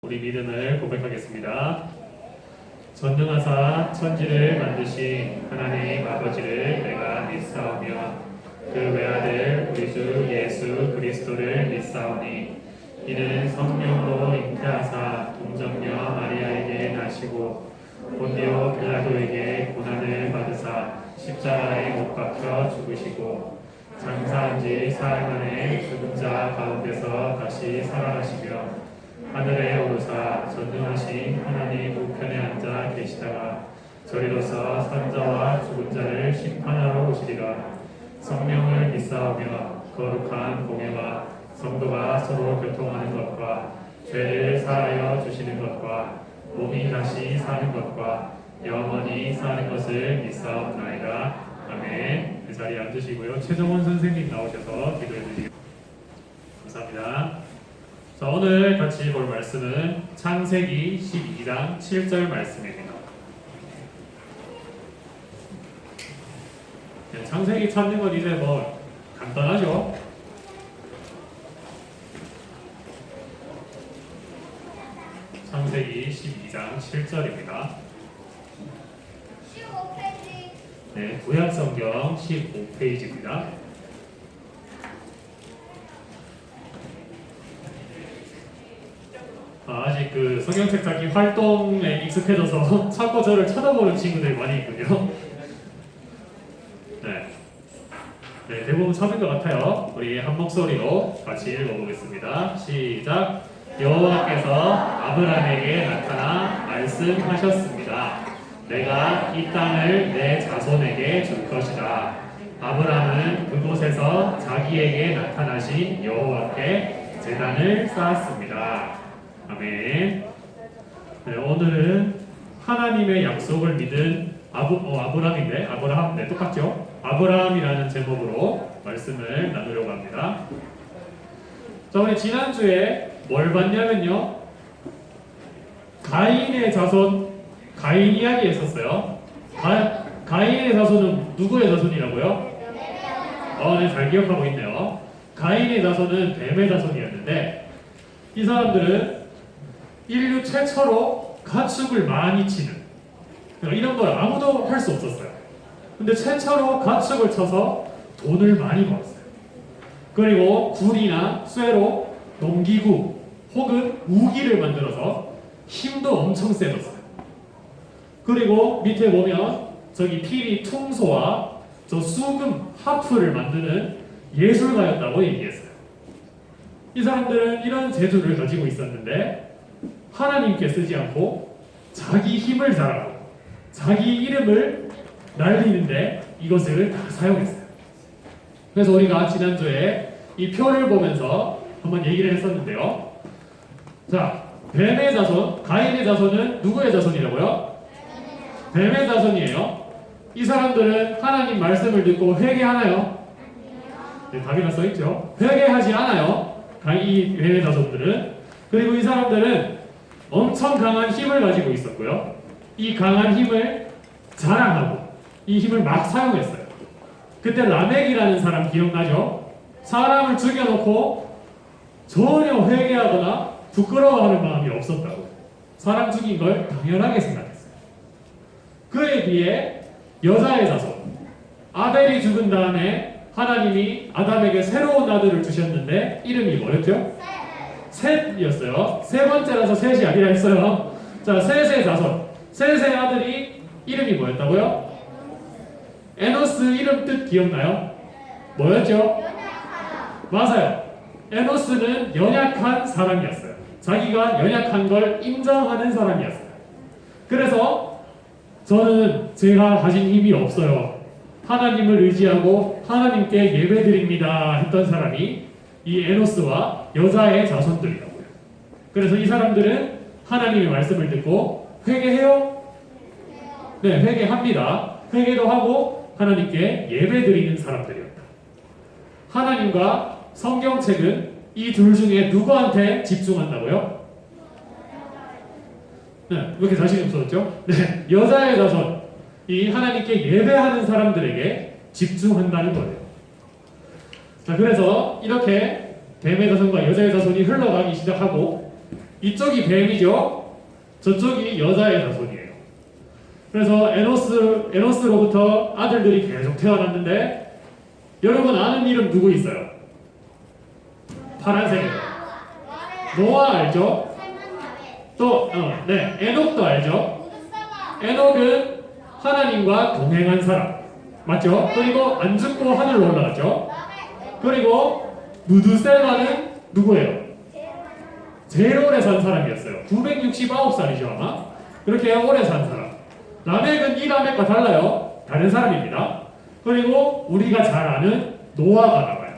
우리 믿음을 고백하겠습니다. 전능하사 천지를 만드신 하나님 아버지를 내가 믿사오며 그 외아들 우리 주 예수 그리스도를 믿사오니 이는 성령으로 잉태하사 동정녀 마리아에게 나시고 본디오 빌라도에게 고난을 받으사 십자가에 못 박혀 죽으시고 장사한 지 사흘 만에 죽은 자 가운데서 다시 살아나시며 하늘에 오르사 전능하신 하나님 우편에 앉아 계시다가 저리로서 선자와 죽은 자를 심판하러 오시리라. 성령을 믿사오며 거룩한 공예와 성도가 서로 교통하는 것과 죄를 사하여 주시는 것과 몸이 다시 사는 것과 영원히 사는 것을 믿사옵나이다. 아멘. 그 자리에 앉으시고요. 최정원 선생님 나오셔서 기도해 주시기 감사합니다. 자, 오늘 같이 볼 말씀은 창세기 12장 7절 말씀입니다. 네, 창세기 찾는 건 이제 뭐 간단하죠? 창세기 12장 7절입니다. 15페이지. 네, 구약성경 15페이지입니다. 아직 그 성경책 찾기 활동에 익숙해져서 자꾸 저를 쳐다보는 친구들이 많이 있군요. 네, 대부분 찾은 것 같아요. 우리 한 목소리로 같이 읽어보겠습니다. 시작. 여호와께서 아브라함에게 나타나 말씀하셨습니다. 내가 이 땅을 내 자손에게 줄 것이다. 아브라함은 그곳에서 자기에게 나타나신 여호와께 제단을 쌓았습니다. 아멘. 네, 오늘은 하나님의 약속을 믿은 아브라함인데 아브라함 네 똑같죠? 아브라함이라는 제목으로 말씀을 나누려고 합니다. 자, 우리 지난주에 뭘 봤냐면요, 가인의 자손, 가인 이야기 했었어요. 가인의 자손은 누구의 자손이라고요? 네, 잘 기억하고 있네요. 가인의 자손은 뱀의 자손이었는데 이 사람들은 인류 최초로 가축을 많이 치는, 이런 걸 아무도 할 수 없었어요. 근데 최초로 가축을 쳐서 돈을 많이 벌었어요. 그리고 굴이나 쇠로 농기구 혹은 무기를 만들어서 힘도 엄청 세졌어요. 그리고 밑에 보면 저기 피리 퉁소와 저 수금 하프를 만드는 예술가였다고 얘기했어요. 이 사람들은 이런 재주를 가지고 있었는데 하나님께 쓰지 않고 자기 힘을 자랑하고 자기 이름을 날리는데 이것을 다 사용했어요. 그래서 우리가 지난주에 이 표를 보면서 한번 얘기를 했었는데요. 자, 뱀의 자손, 가인의 자손은 누구의 자손이라고요? 뱀의 자손이에요. 이 사람들은 하나님 말씀을 듣고 회개하나요? 네, 답이나 써있죠. 회개하지 않아요. 이 뱀의 자손들은. 그리고 이 사람들은 엄청 강한 힘을 가지고 있었고요. 이 강한 힘을 자랑하고 이 힘을 막 사용했어요. 그때 라멕이라는 사람 기억나죠? 사람을 죽여놓고 전혀 회개하거나 부끄러워하는 마음이 없었다고. 사람 죽인 걸 당연하게 생각했어요. 그에 비해 여자의 자손 아벨이 죽은 다음에 하나님이 아담에게 새로운 아들을 주셨는데 이름이 뭐였죠? 셋이었어요. 세 번째라서 셋이 아니라 했어요. 자, 셋의 자손, 셋의 아들이 이름이 뭐였다고요? 에노스 이름 뜻 기억나요? 뭐였죠? 맞아요. 에노스는 연약한 사람이었어요. 자기가 연약한 걸 인정하는 사람이었어요. 그래서 저는 제가 가진 힘이 없어요. 하나님을 의지하고 하나님께 예배드립니다 했던 사람이 이 에노스와 여자의 자손들이라고요. 그래서 이 사람들은 하나님의 말씀을 듣고 회개해요? 네, 회개합니다. 회개도 하고 하나님께 예배드리는 사람들이었다. 하나님과 성경책은 이 둘 중에 누구한테 집중한다고요? 네, 왜 이렇게 자신이 없어졌죠? 네, 여자의 자손, 이 하나님께 예배하는 사람들에게 집중한다는 거예요. 자, 그래서 이렇게 뱀의 자손과 여자의 자손이 흘러가기 시작하고 이쪽이 뱀이죠. 저쪽이 여자의 자손이에요. 그래서 에노스로부터 아들들이 계속 태어났는데 여러분 아는 이름 누구 있어요? 파란색이요. 노아 알죠? 또 네, 에녹도 알죠? 에녹은 하나님과 동행한 사람 맞죠? 그리고 안 죽고 하늘로 올라갔죠? 그리고 무드셀라는 누구예요? 제일 오래 산 사람이었어요. 969살이죠 아마. 그렇게 오래 산 사람. 라멕은 이 라멕과 달라요. 다른 사람입니다. 그리고 우리가 잘 아는 노아가 나와요.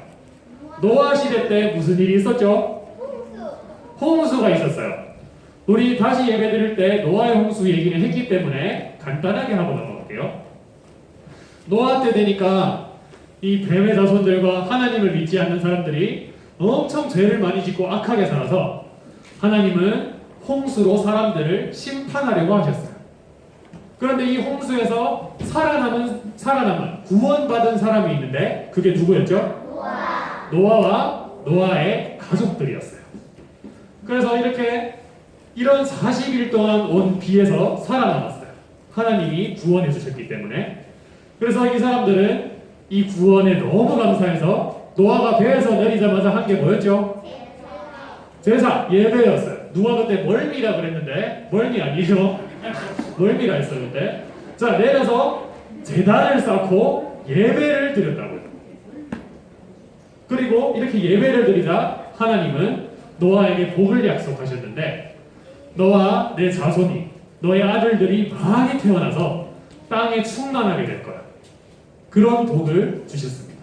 노아 시대 때 무슨 일이 있었죠? 홍수가 있었어요. 우리 다시 예배 드릴 때 노아의 홍수 얘기를 했기 때문에 간단하게 하고 넘어갈게요. 노아 때 되니까 이 뱀의 자손들과 하나님을 믿지 않는 사람들이 엄청 죄를 많이 짓고 악하게 살아서 하나님은 홍수로 사람들을 심판하려고 하셨어요. 그런데 이 홍수에서 살아남은 구원받은 사람이 있는데 그게 누구였죠? 노아와 노아의 가족들이었어요. 그래서 이런 40일 동안 온 비에서 살아남았어요. 하나님이 구원해 주셨기 때문에. 그래서 이 사람들은 이 구원에 너무 감사해서 노아가 배에서 내리자마자 한 게 뭐였죠? 제사, 예배였어요. 누가 그때 멀미라 그랬는데 멀미 아니죠? 멀미라 했었는데 자 내려서 제단을 쌓고 예배를 드렸다고요. 그리고 이렇게 예배를 드리자 하나님은 노아에게 복을 약속하셨는데 너와 내 자손이 너의 아들들이 많이 태어나서 땅에 충만하게 될 거야. 그런 복을 주셨습니다.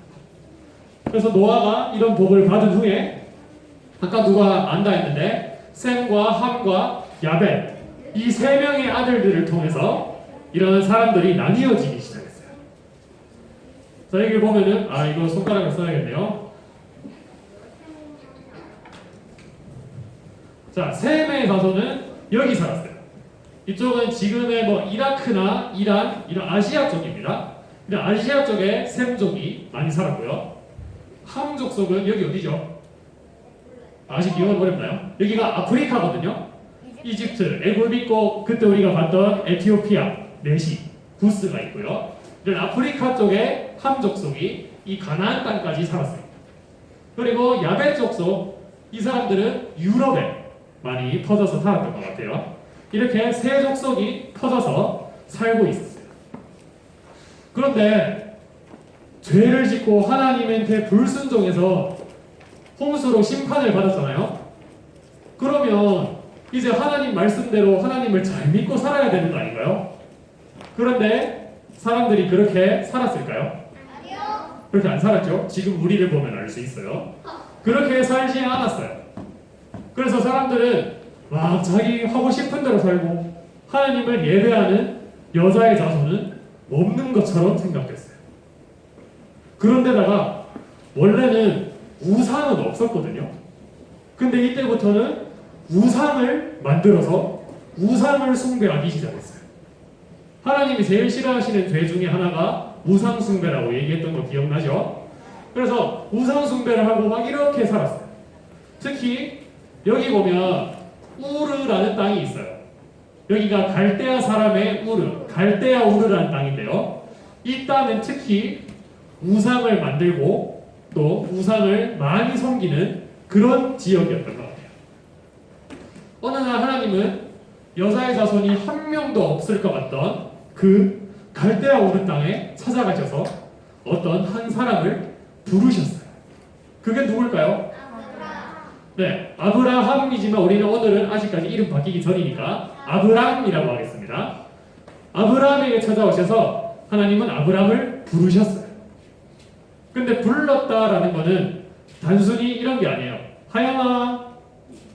그래서 노아가 이런 복을 받은 후에 아까 누가 안다 했는데 셈과 함과 야벳 이 세 명의 아들들을 통해서 이런 사람들이 나뉘어지기 시작했어요. 자 여기 보면은 이거 손가락을 써야겠네요. 자 셈의 자손은 여기 살았어요. 이쪽은 지금의 이라크나 이란 이런 아시아 쪽입니다. 근데 아시아 쪽에 셈족이 많이 살았고요. 함 족속은 여기 어디죠? 아직 기억은 어렵나요? 여기가 아프리카거든요. 이집트, 애굽 있고 그때 우리가 봤던 에티오피아, 네시, 구스가 있고요. 이런 아프리카 쪽에 함 족속이 이 가나안 땅까지 살았습니다. 그리고 야벳 족속 이 사람들은 유럽에 많이 퍼져서 살았던 것 같아요. 이렇게 세 족속이 퍼져서 살고 있었어요. 그런데 죄를 짓고 하나님한테 불순종해서 홍수로 심판을 받았잖아요. 그러면 이제 하나님 말씀대로 하나님을 잘 믿고 살아야 되는 거 아닌가요? 그런데 사람들이 그렇게 살았을까요? 아니요. 그렇게 안 살았죠? 지금 우리를 보면 알 수 있어요. 그렇게 살지 않았어요. 그래서 사람들은 막 자기 하고 싶은 대로 살고 하나님을 예배하는 여자의 자손은 없는 것처럼 생각했어요. 그런데다가 원래는 우상은 없었거든요. 근데 이때부터는 우상을 만들어서 우상을 숭배하기 시작했어요. 하나님이 제일 싫어하시는 죄 중에 하나가 우상 숭배라고 얘기했던 거 기억나죠? 그래서 우상 숭배를 하고 막 이렇게 살았어요. 특히 여기 보면 우르라는 땅이 있어요. 여기가 갈대아 사람의 갈대아 우르라는 땅인데요. 이 땅은 특히 우상을 만들고 또 우상을 많이 섬기는 그런 지역이었던 것 같아요. 어느 날 하나님은 여자의 자손이 한 명도 없을 것 같던 그 갈대아 우르 땅에 찾아가셔서 어떤 한 사람을 부르셨어요. 그게 누굴까요? 네, 아브라함이지만 우리는 오늘은 아직까지 이름 바뀌기 전이니까 아브람이라고 하겠습니다. 아브라함에게 찾아오셔서 하나님은 아브람을 부르셨어요. 근데 불렀다라는 거는 단순히 이런 게 아니에요. 하영아,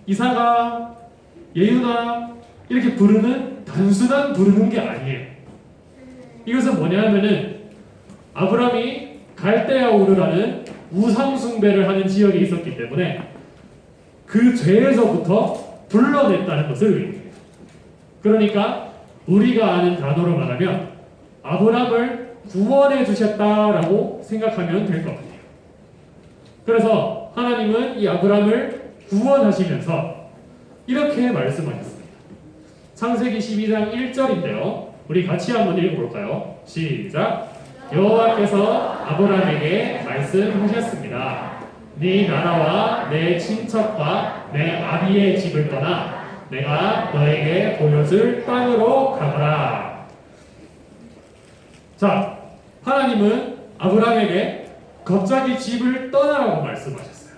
이사가, 예윤아 이렇게 단순한 부르는 게 아니에요. 이것은 뭐냐면은 아브람이 갈대아 우르라는 우상 숭배를 하는 지역에 있었기 때문에 그 죄에서부터 불러냈다는 것을 의미해요. 그러니까 우리가 아는 단어로 말하면 아브람을 구원해 주셨다라고 생각하면 될 것 같아요. 그래서 하나님은 이 아브람을 구원하시면서 이렇게 말씀하셨습니다. 창세기 12장 1절인데요. 우리 같이 한번 읽어볼까요? 시작! 여호와께서 아브라함에게 말씀하셨습니다. 네 나라와 내 친척과 내 아비의 집을 떠나 내가 너에게 보여줄 땅으로 가거라. 자, 하나님은 아브라함에게 갑자기 집을 떠나라고 말씀하셨어요.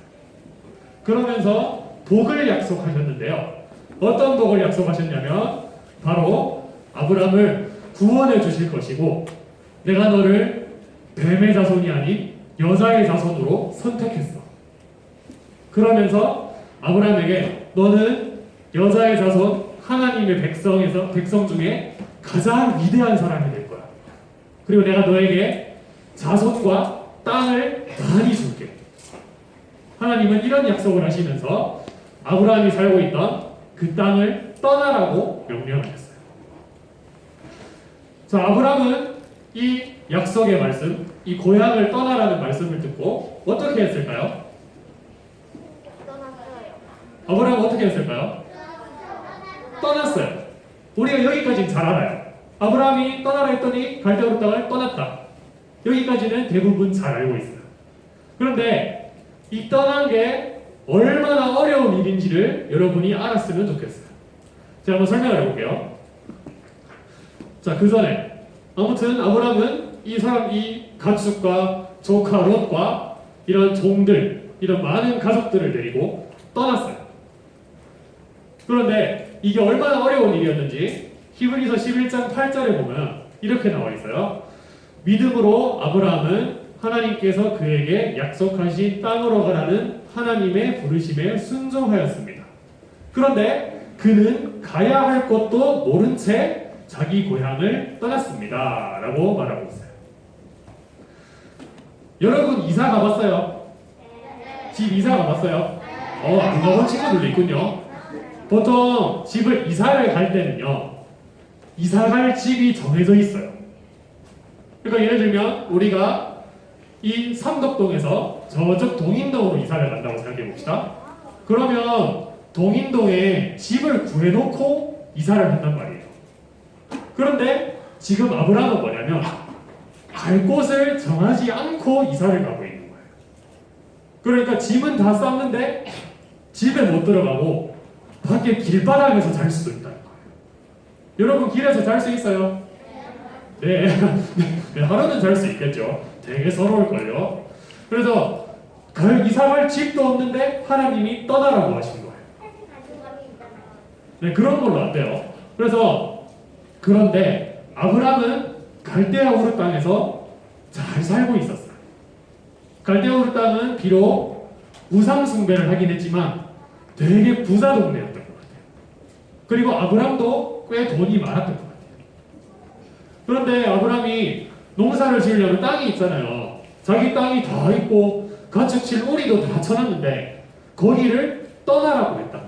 그러면서 복을 약속하셨는데요. 어떤 복을 약속하셨냐면 바로 아브라함을 구원해 주실 것이고 내가 너를 뱀의 자손이 아닌 여자의 자손으로 선택했어. 그러면서 아브라함에게 너는 여자의 자손 하나님의 백성 중에 가장 위대한 사람이 될 거야. 그리고 내가 너에게 자손과 땅을 많이 줄게. 하나님은 이런 약속을 하시면서 아브라함이 살고 있던 그 땅을 떠나라고 명령하셨어요. 자, 아브라함은 이 약속의 말씀, 이 고향을 떠나라는 말씀을 듣고 어떻게 했을까요? 아브라함은 어떻게 했을까요? 떠났어요. 우리가 여기까지는 잘 알아요. 아브라함이 떠나라 했더니 갈대아로 땅을 떠났다. 여기까지는 대부분 잘 알고 있어요. 그런데 이 떠난 게 얼마나 어려운 일인지를 여러분이 알았으면 좋겠어요. 제가 한번 설명을 해볼게요. 자, 그 전에 아무튼 아브라함은 이 가축과 조카 롯과 이런 종들, 이런 많은 가족들을 데리고 떠났어요. 그런데 이게 얼마나 어려운 일이었는지 히브리서 11장 8절에 보면 이렇게 나와 있어요. 믿음으로 아브라함은 하나님께서 그에게 약속하신 땅으로 가라는 하나님의 부르심에 순종하였습니다. 그런데 그는 가야 할 것도 모른 채 자기 고향을 떠났습니다. 라고 말하고 있어요. 여러분 이사 가봤어요? 집 이사 가봤어요? 안 가본 친구들도 있군요. 보통 집을 이사를 갈 때는요, 이사 갈 집이 정해져 있어요. 그러니까 예를 들면 우리가 이 삼덕동에서 저쪽 동인동으로 이사를 간다고 생각해 봅시다. 그러면 동인동에 집을 구해놓고 이사를 한단 말이에요. 그런데 지금 아브라함은 뭐냐면 갈 곳을 정하지 않고 이사를 가고 있는 거예요. 그러니까 집은 다 쌌는데 집에 못 들어가고 밖에 길바닥에서 잘 수도 있다는 거예요. 여러분 길에서 잘 수 있어요? 네. 네, 하루는 잘 수 있겠죠. 되게 서러울걸요. 그래서 이사 갈 집도 없는데 하나님이 떠나라고 하신 거예요. 네, 그런 걸로 안 돼요. 그런데 아브라함은 갈대아 우르 땅에서 잘 살고 있었어요. 갈대아 우르 땅은 비록 우상 숭배를 하긴 했지만 되게 부자 동네였던 것 같아요. 그리고 아브라함도 꽤 돈이 많았던 것 같아요. 그런데 아브라함이 농사를 지으려면 땅이 있잖아요. 자기 땅이 다 있고 가축칠 우리도 다 쳐놨는데 거기를 떠나라고 했단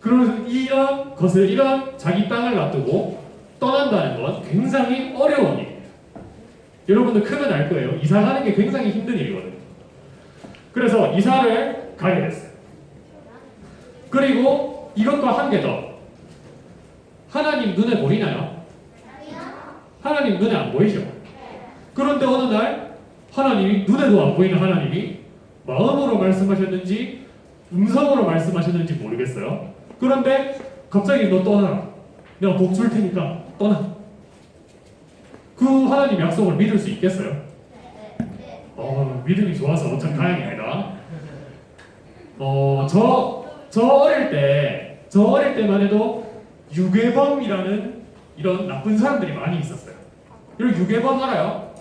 말이에요. 그래서 이런 자기 땅을 놔두고 떠난다는 건 굉장히 어려운 일이에요. 여러분들 크면 알 거예요. 이사 가는 게 굉장히 힘든 일이거든요. 그래서 이사를 가게 됐어요. 그리고 이것과 한 개 더. 하나님 눈에 보이나요? 하나님 눈에 안 보이죠? 그런데 어느 날 하나님이 눈에도 안 보이는 하나님이 마음으로 말씀하셨는지 음성으로 말씀하셨는지 모르겠어요. 그런데 갑자기 너 떠나라. 내가 복 줄 테니까 떠나. 그 하나님 약속을 믿을 수 있겠어요? 믿음이 좋아서 참 다행입니다. 저 어릴 때만 해도 유괴범이라는 이런 나쁜 사람들이 많이 있었어요. 여러분 유괴범 알아요?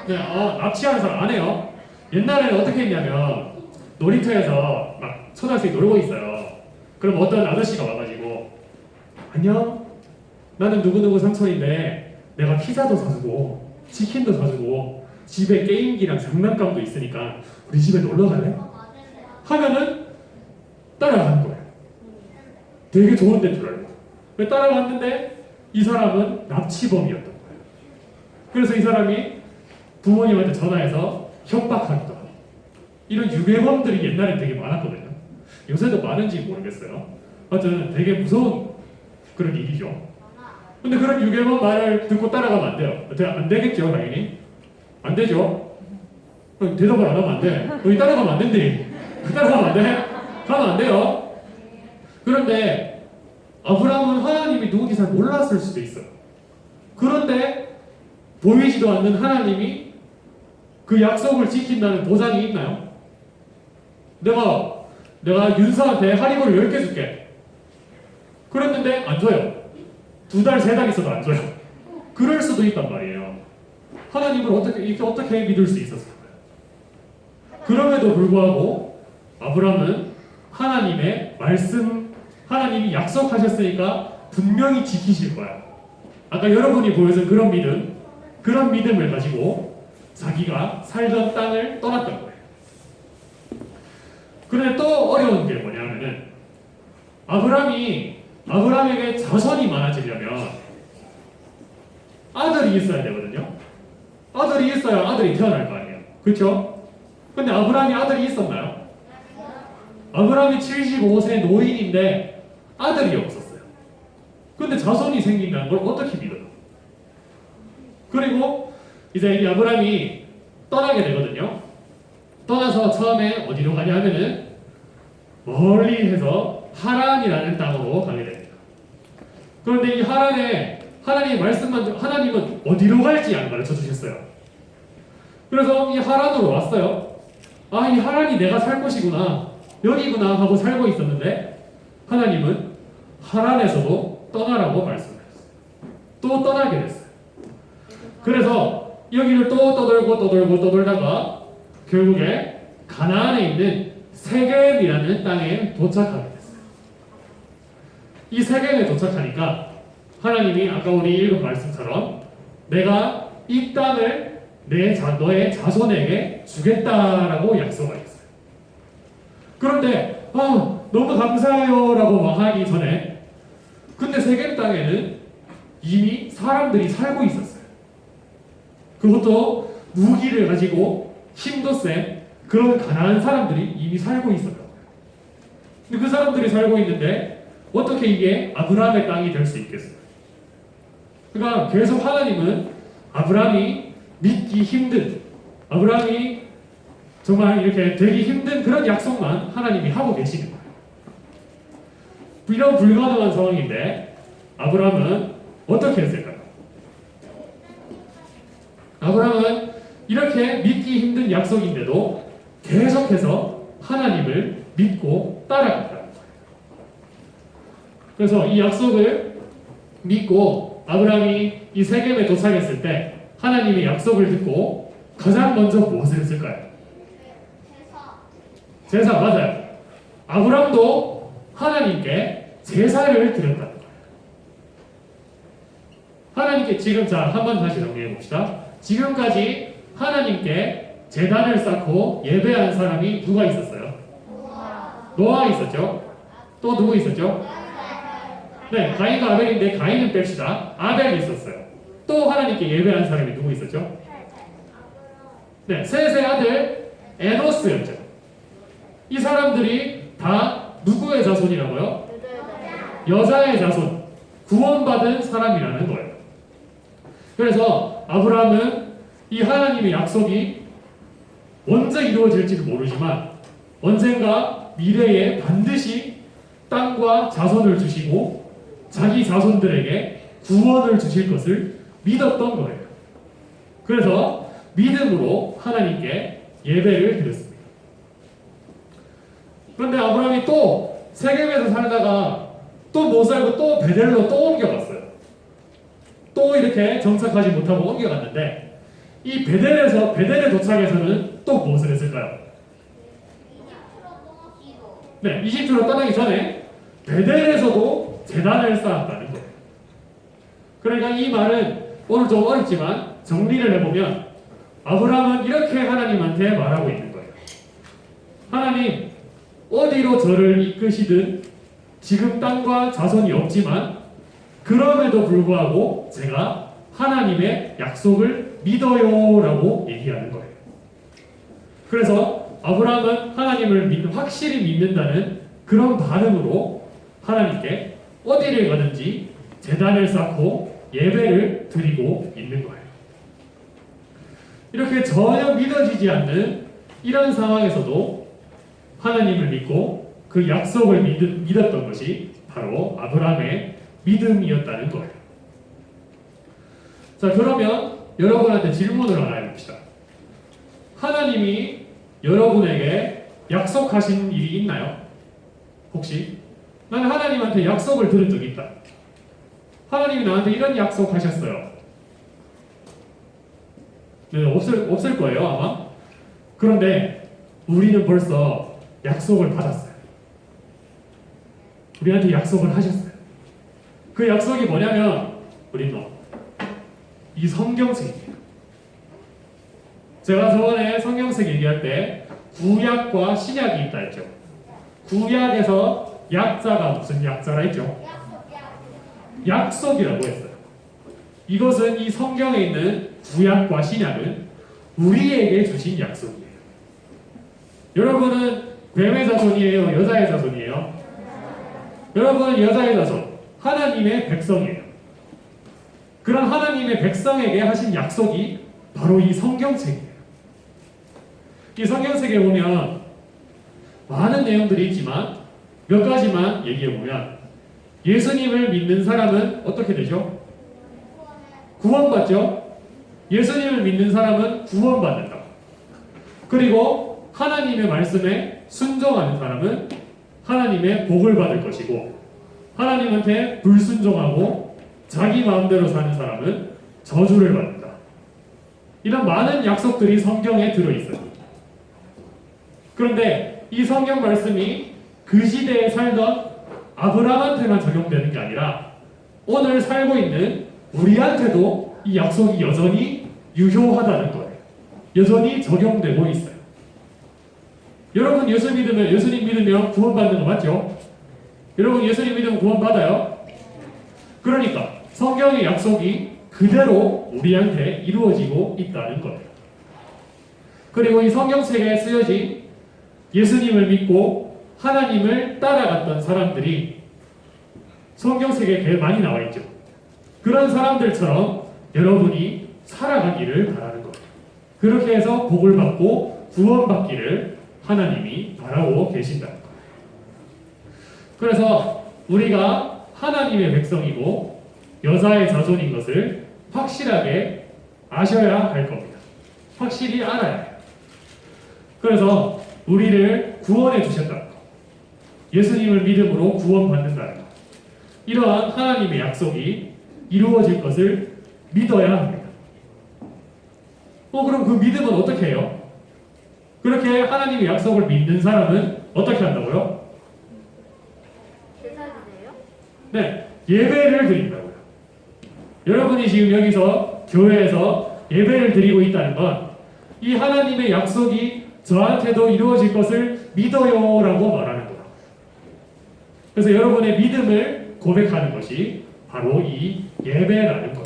네, 납치하는 사람 안 해요. 옛날에는 어떻게 했냐면 놀이터에서 막 초등학생이 놀고 있어요. 그럼 어떤 아저씨가 와가지고 안녕? 나는 누구누구 삼촌인데 내가 피자도 사주고 치킨도 사주고 집에 게임기랑 장난감도 있으니까 우리 집에 놀러 갈래? 하면은 따라가는 거예요. 되게 좋은 데인 줄 알고. 따라갔는데 이 사람은 납치범이었던 거예요. 그래서 이 사람이 부모님한테 전화해서 협박하기도 하고 이런 유괴범들이 옛날에 되게 많았거든요. 요새도 많은지 모르겠어요. 하여튼 되게 무서운 그런 일이죠. 근데 그런 유괴범 말을 듣고 따라가면 안 돼요. 어떻게 안 되겠죠, 당연히? 안 되죠. 대답을 안 하면 안 돼. 너희 따라가면 안 된대. 따라가면 안 돼? 가면 안 돼요. 그런데 아브라함은 하나님이 누군지 잘 몰랐을 수도 있어요. 그런데 보이지도 않는 하나님이 그 약속을 지킨다는 보장이 있나요? 내가 윤서한테 하리보를 10개 줄게. 그랬는데 안 줘요. 2달, 3달 있어도 안 줘요. 그럴 수도 있단 말이에요. 하나님을 어떻게 믿을 수 있었을까요? 그럼에도 불구하고 아브라함은 하나님의 말씀, 하나님이 약속하셨으니까 분명히 지키실 거야. 아까 여러분이 보여준 그런 믿음을 가지고 자기가 살던 땅을 떠났던 거예요. 그런데 또 어려운 게 뭐냐면은 아브라함에게 자손이 많아지려면 아들이 있어야 되거든요. 아들이 있어야 아들이 태어날 거 아니에요. 그렇죠? 근데 아브라함이 아들이 있었나요? 아브라함이 75세 노인인데 아들이 없었어요. 근데 자손이 생긴다는 걸 어떻게 믿어요? 그리고 이제 이 아브라함이 떠나게 되거든요. 떠나서 처음에 어디로 가냐 하면은 멀리 해서 하란이라는 땅으로 가게 됩니다. 그런데 이 하란에 하나님은 어디로 갈지 안 가르쳐 주셨어요. 그래서 이 하란으로 왔어요. 아, 이 하란이 내가 살 곳이구나, 여기구나 하고 살고 있었는데 하나님은 하란에서도 떠나라고 말씀하셨어요. 또 떠나게 됐어요. 그래서 여기를 또 떠돌다가 결국에 가나안에 있는 세겜이라는 땅에 도착하게 됐어요. 이 세겜에 도착하니까 하나님이 아까 우리 읽은 말씀처럼 내가 이 땅을 너의 자손에게 주겠다라고 약속하셨어요. 그런데 너무 감사해요라고 막 하기 전에 근데 세겜 땅에는 이미 사람들이 살고 있었어요. 그것도 무기를 가지고 힘도 센 그런 가난한 사람들이 이미 살고 있었던 거예요. 근데 그 사람들이 살고 있는데 어떻게 이게 아브라함의 땅이 될 수 있겠어요? 그러니까 계속 하나님은 아브라함이 믿기 힘든, 아브라함이 정말 이렇게 되기 힘든 그런 약속만 하나님이 하고 계시는 거예요. 이런 불가능한 상황인데 아브라함은 어떻게 했을까요? 아브라함은 이렇게 믿기 힘든 약속인데도 계속해서 하나님을 믿고 따라갔다는 거예요. 그래서 이 약속을 믿고 아브라함이 이 세겜에 도착했을 때 하나님의 약속을 듣고 가장 먼저 무엇을 했을까요? 제사 맞아요. 아브라함도 하나님께 제사를 드렸다는 거예요. 하나님께 지금 한번 다시 정리해 봅시다. 지금까지 하나님께 제단을 쌓고 예배한 사람이 누가 있었어요? 노아 있었죠? 또 누구 있었죠? 네, 가인과 아벨인데 가인은 뺍시다. 아벨이 있었어요. 또 하나님께 예배한 사람이 누구 있었죠? 네, 셋의 아들 에노스였죠. 이 사람들이 다 누구의 자손이라고요? 여자의 자손, 구원받은 사람이라는 거예요. 그래서 아브라함은 이 하나님의 약속이 언제 이루어질지도 모르지만 언젠가 미래에 반드시 땅과 자손을 주시고 자기 자손들에게 구원을 주실 것을 믿었던 거예요. 그래서 믿음으로 하나님께 예배를 드렸습니다. 그런데 아브라함이 또 세겜에서 살다가 또 못 살고 또 베델로 또 옮겨갔어요. 또 이렇게 정착하지 못하고 옮겨갔는데 이 베델에 도착해서는 또 무엇을 했을까요? 네, 이집트로 떠나기 전에 베델에서도 제단을 쌓았다는 거예요. 그러니까 이 말은 오늘 좀 어렵지만 정리를 해보면 아브라함은 이렇게 하나님한테 말하고 있는 거예요. 하나님, 어디로 저를 이끄시든 지금 땅과 자손이 없지만 그럼에도 불구하고 제가 하나님의 약속을 믿어요 라고 얘기하는 거예요. 그래서 아브라함은 하나님을 확실히 믿는다는 그런 반응으로 하나님께 어디를 가든지 제단을 쌓고 예배를 드리고 있는 거예요. 이렇게 전혀 믿어지지 않는 이런 상황에서도 하나님을 믿고 그 약속을 믿었던 것이 바로 아브라함의 믿음이었다는 거예요. 자, 그러면 여러분한테 질문을 하나 해봅시다. 하나님이 여러분에게 약속하신 일이 있나요? 혹시? 나는 하나님한테 약속을 들은 적이 있다. 하나님이 나한테 이런 약속하셨어요. 네, 없을 거예요, 아마. 그런데 우리는 벌써 약속을 받았어요. 우리한테 약속을 하셨어요. 그 약속이 뭐냐면 우리는 이 성경책이에요. 제가 저번에 성경책 얘기할 때 구약과 신약이 있다 했죠. 구약에서 약자가 무슨 약자라 했죠? 약속이라고 했어요. 이것은 이 성경에 있는 구약과 신약은 우리에게 주신 약속이에요. 여러분은 뱀의 자손이에요? 여자의 자손이에요? 여러분은 여자의 자손, 하나님의 백성이에요. 그런 하나님의 백성에게 하신 약속이 바로 이 성경책이에요. 이 성경책에 보면 많은 내용들이 있지만 몇 가지만 얘기해 보면 예수님을 믿는 사람은 어떻게 되죠? 구원받죠? 예수님을 믿는 사람은 구원받는다. 그리고 하나님의 말씀에 순종하는 사람은 하나님의 복을 받을 것이고 하나님한테 불순종하고 자기 마음대로 사는 사람은 저주를 받는다. 이런 많은 약속들이 성경에 들어있어요. 그런데 이 성경 말씀이 그 시대에 살던 아브라함한테만 적용되는 게 아니라 오늘 살고 있는 우리한테도 이 약속이 여전히 유효하다는 거예요. 여전히 적용되고 있어요. 여러분 예수님 믿으면 구원받는 거 맞죠? 여러분 예수님 믿으면 구원받아요? 그러니까 성경의 약속이 그대로 우리한테 이루어지고 있다는 거예요. 그리고 이 성경책에 쓰여진 예수님을 믿고 하나님을 따라갔던 사람들이 성경책에 되게 많이 나와 있죠. 그런 사람들처럼 여러분이 살아가기를 바라는 거예요. 그렇게 해서 복을 받고 구원받기를 하나님이 바라고 계신다는 거예요. 그래서 우리가 하나님의 백성이고 여자의 자손인 것을 확실하게 아셔야 할 겁니다. 확실히 알아야 해요. 그래서 우리를 구원해 주셨다는 것, 예수님을 믿음으로 구원받는다는 것, 이러한 하나님의 약속이 이루어질 것을 믿어야 합니다. 그럼 그 믿음은 어떻게 해요? 그렇게 하나님의 약속을 믿는 사람은 어떻게 한다고요? 네, 예배를 드린다고요. 여러분이 지금 여기서 교회에서 예배를 드리고 있다는 건 이 하나님의 약속이 저한테도 이루어질 것을 믿어요라고 말하는 거예요. 그래서 여러분의 믿음을 고백하는 것이 바로 이 예배라는 거예요.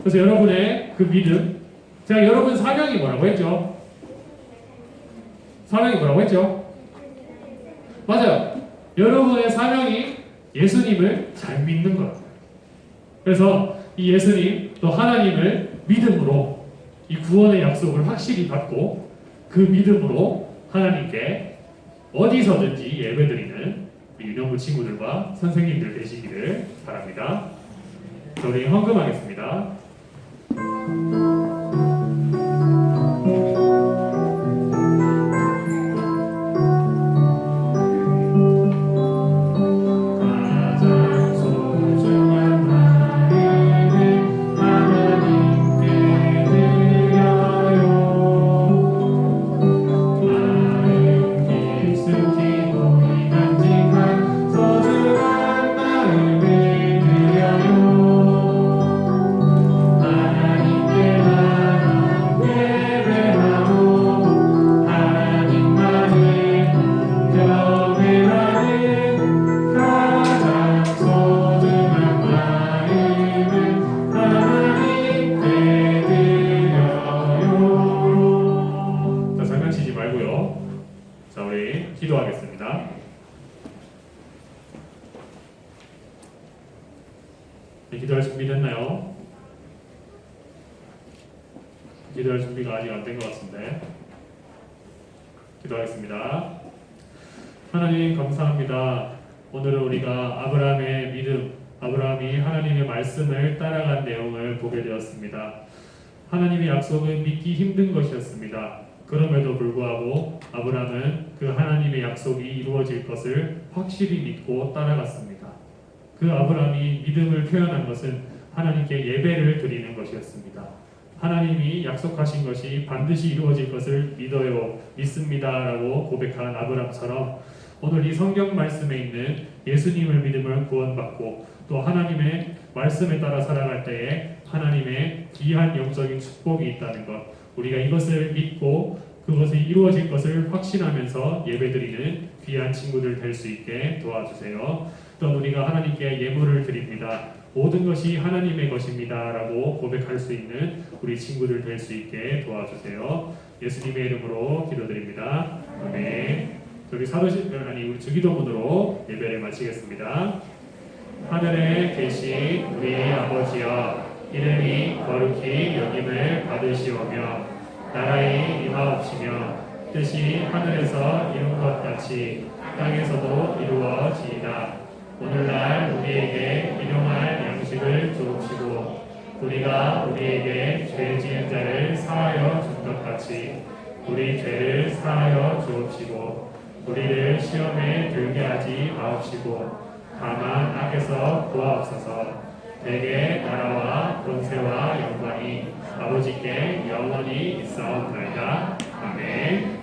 그래서 여러분의 그 믿음, 제가 여러분 사명이 뭐라고 했죠? 사명이 뭐라고 했죠? 맞아요. 여러분의 사명이 예수님을 잘 믿는 거예요. 그래서 이 예수님 또 하나님을 믿음으로 이 구원의 약속을 확실히 받고 그 믿음으로 하나님께 어디서든지 예배드리는 우리 유년부 친구들과 선생님들 되시기를 바랍니다. 저희 헌금하겠습니다. 기도할 준비 됐나요? 기도할 준비가 아직 안 된 것 같은데 기도하겠습니다. 하나님 감사합니다. 오늘은 우리가 아브라함의 믿음, 아브라함이 하나님의 말씀을 따라간 내용을 보게 되었습니다. 하나님의 약속은 믿기 힘든 것이었습니다. 그럼에도 불구하고 아브라함은 그 하나님의 약속이 이루어질 것을 확실히 믿고 따라갔습니다. 그 아브라함이 믿음을 표현한 것은 하나님께 예배를 드리는 것이었습니다. 하나님이 약속하신 것이 반드시 이루어질 것을 믿어요, 믿습니다라고 고백한 아브라함처럼 오늘 이 성경 말씀에 있는 예수님을 믿음을 구원받고 또 하나님의 말씀에 따라 살아갈 때에 하나님의 귀한 영적인 축복이 있다는 것, 우리가 이것을 믿고 그것이 이루어질 것을 확신하면서 예배드리는 귀한 친구들 될 수 있게 도와주세요. 또 우리가 하나님께 예물을 드립니다. 모든 것이 하나님의 것입니다 라고 고백할 수 있는 우리 친구들 될 수 있게 도와주세요. 예수님의 이름으로 기도드립니다. 아멘. 우리 우리 주기도문으로 예배를 마치겠습니다. 하늘에 계신 우리 아버지여, 이름이 거룩히 여김을 받으시오며 나라의 임하옵시며 뜻이 하늘에서 이룬 것 같이 땅에서도 이루어지이다. 오늘날 우리에게 일용할 양식을 주옵시고 우리가 우리에게 죄 지은 자를 사하여 준 것 같이 우리 죄를 사하여 주옵시고 우리를 시험에 들게 하지 마옵시고 다만 악에서 구하옵소서. 대개 나라와 권세와 영광이 아버지께 영원히 있사옵나이다. 아멘.